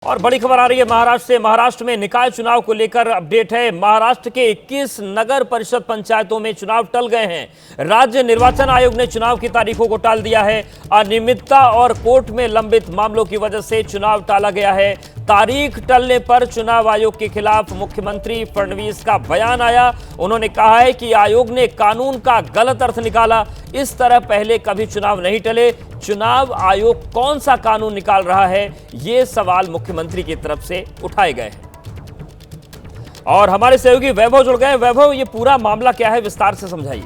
और बड़ी खबर आ रही है महाराष्ट्र से। महाराष्ट्र में निकाय चुनाव को लेकर अपडेट है। महाराष्ट्र के 21 नगर परिषद पंचायतों में चुनाव टल गए हैं। राज्य निर्वाचन आयोग ने चुनाव की तारीखों को टाल दिया है। अनियमितता और कोर्ट में लंबित मामलों की वजह से चुनाव टाला गया है। तारीख टलने पर चुनाव आयोग के खिलाफ मुख्यमंत्री फडणवीस का बयान आया। उन्होंने कहा है कि आयोग ने कानून का गलत अर्थ निकाला। इस तरह पहले कभी चुनाव नहीं टले। चुनाव आयोग कौन सा कानून निकाल रहा है, ये सवाल मुख्यमंत्री की तरफ से उठाए गए हैं। और हमारे सहयोगी वैभव जुड़ गए। वैभव, ये पूरा मामला क्या है, विस्तार से समझाइए।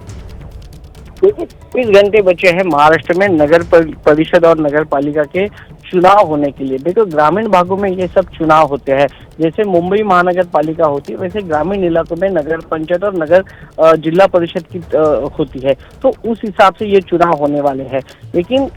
देखिए, 20 घंटे बचे हैं महाराष्ट्र में नगर परिषद और नगर पालिका के चुनाव होने के लिए। देखो, ग्रामीण भागों में ये सब चुनाव होते हैं। जैसे मुंबई महानगर पालिका होती है, वैसे ग्रामीण इलाकों में नगर पंचायत और नगर जिला परिषद की होती है। तो उस हिसाब से ये चुनाव होने वाले हैं। लेकिन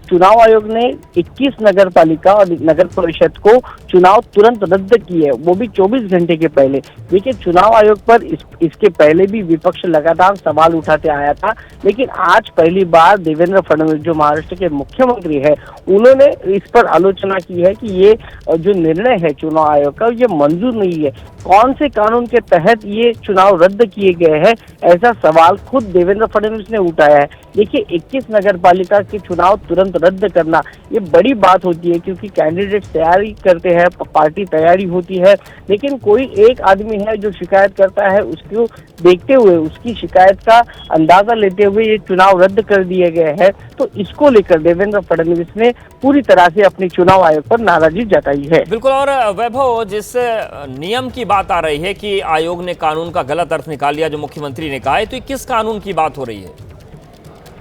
चुनाव आयोग ने 21 नगर पालिका और नगर परिषद को चुनाव तुरंत रद्द किए, वो भी 24 घंटे के पहले। देखिए, चुनाव आयोग पर इसके पहले भी विपक्ष लगातार सवाल उठाते आया था, लेकिन आज पहली बार देवेंद्र फडणवीस, जो महाराष्ट्र के मुख्यमंत्री है, उन्होंने इस पर आलोचना की है कि ये जो निर्णय है चुनाव आयोग का, ये मंजूर नहीं है। कौन से कानून के तहत ये चुनाव रद्द किए गए हैं, ऐसा सवाल खुद देवेंद्र फडणवीस ने उठाया है। देखिए, 21 नगर पालिका के चुनाव तुरंत रद्द करना ये बड़ी बात होती है, क्योंकि कैंडिडेट तैयारी करते हैं, पार्टी तैयारी होती है। लेकिन कोई एक आदमी है जो शिकायत करता है, उसको देखते हुए, उसकी शिकायत का अंदाजा लेते हुए ये चुनाव रद्द कर दिए गए हैं। तो इसको लेकर देवेंद्र फडणवीस ने पूरी तरह से अपनी चुनाव आयोग पर नाराजगी जताई है। बिल्कुल। और वैभव, जिस नियम की बात आ रही है कि आयोग ने कानून का गलत अर्थ निकाल लिया, जो मुख्यमंत्री ने कहा है, तो ये किस कानून की बात हो रही है?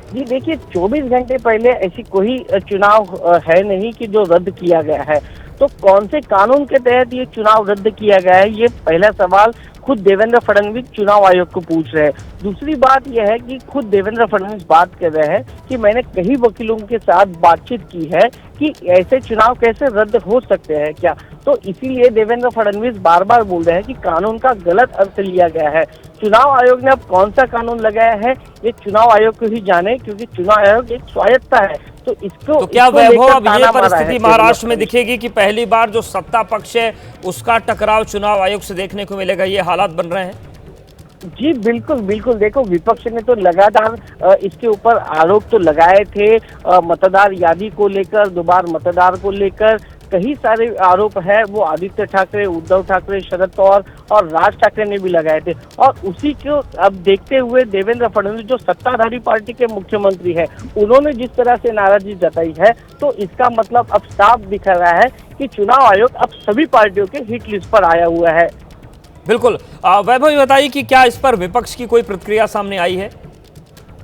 जी देखिए, 24 घंटे पहले ऐसी कोई चुनाव है नहीं कि जो रद्द किया गया है। तो कौन से कानून के तहत ये चुनाव रद्द किया गया है, ये पहला सवाल खुद देवेंद्र फडणवीस चुनाव आयोग को पूछ रहे हैं। दूसरी बात यह है कि खुद देवेंद्र फडणवीस बात कर रहे हैं कि मैंने कई वकीलों के साथ बातचीत की है कि ऐसे चुनाव कैसे रद्द हो सकते हैं क्या। तो इसीलिए देवेंद्र फडणवीस बार बार बोल रहे हैं कि कानून का गलत अर्थ लिया गया है। चुनाव आयोग ने अब कौन सा कानून लगाया है, ये चुनाव आयोग को ही जाने, क्योंकि चुनाव आयोग एक स्वायत्ता है। तो इसको तो क्या वैभव, अब ये परिस्थिति महाराष्ट्र में दिखेगी कि पहली बार जो सत्ता पक्ष है उसका टकराव चुनाव आयोग से देखने को मिलेगा, ये हालात बन रहे हैं? जी बिल्कुल बिल्कुल। देखो, विपक्ष ने तो लगातार इसके ऊपर आरोप तो लगाए थे, मतदार यादी को लेकर, दोबारा मतदार को लेकर कई सारे आरोप है। वो आदित्य ठाकरे, उद्धव ठाकरे, शरद पवार और राज ठाकरे ने भी लगाए थे। और उसी को अब देखते हुए देवेंद्र फडणवीस, जो सत्ताधारी पार्टी के मुख्यमंत्री है, उन्होंने जिस तरह से नाराजगी जताई है, तो इसका मतलब अब साफ दिख रहा है कि चुनाव आयोग अब सभी पार्टियों के हिट लिस्ट पर आया हुआ है। बिल्कुल। वैभव, ये बताइए कि क्या इस पर विपक्ष की कोई प्रतिक्रिया सामने आई है?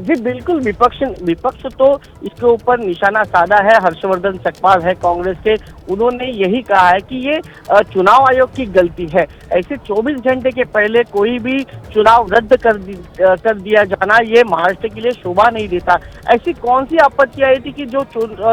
जी बिल्कुल। विपक्ष तो इसके ऊपर निशाना साधा है। हर्षवर्धन चकवाल है कांग्रेस के, उन्होंने यही कहा है कि ये चुनाव आयोग की गलती है। ऐसे 24 घंटे के पहले कोई भी चुनाव रद्द कर दिया जाना, ये महाराष्ट्र के लिए शोभा नहीं देता। ऐसी कौन सी आपत्ति आई थी कि जो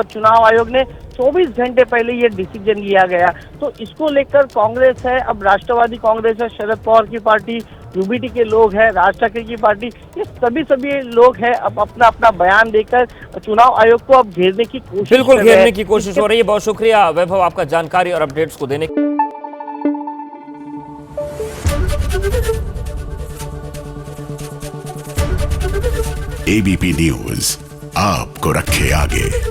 चुनाव आयोग ने 24 घंटे पहले ये डिसीजन लिया गया। तो इसको लेकर कांग्रेस है, अब राष्ट्रवादी कांग्रेस है, शरद पवार की पार्टी, यूबीटी के लोग हैं, राज ठाकरे की पार्टी, ये सभी लोग हैं अब अपना अपना बयान देकर चुनाव आयोग को अब घेरने की कोशिश, बिल्कुल घेरने की कोशिश हो रही है। बहुत शुक्रिया वैभव, आपका जानकारी और अपडेट्स को देने। एबीपी न्यूज आपको रखे आगे।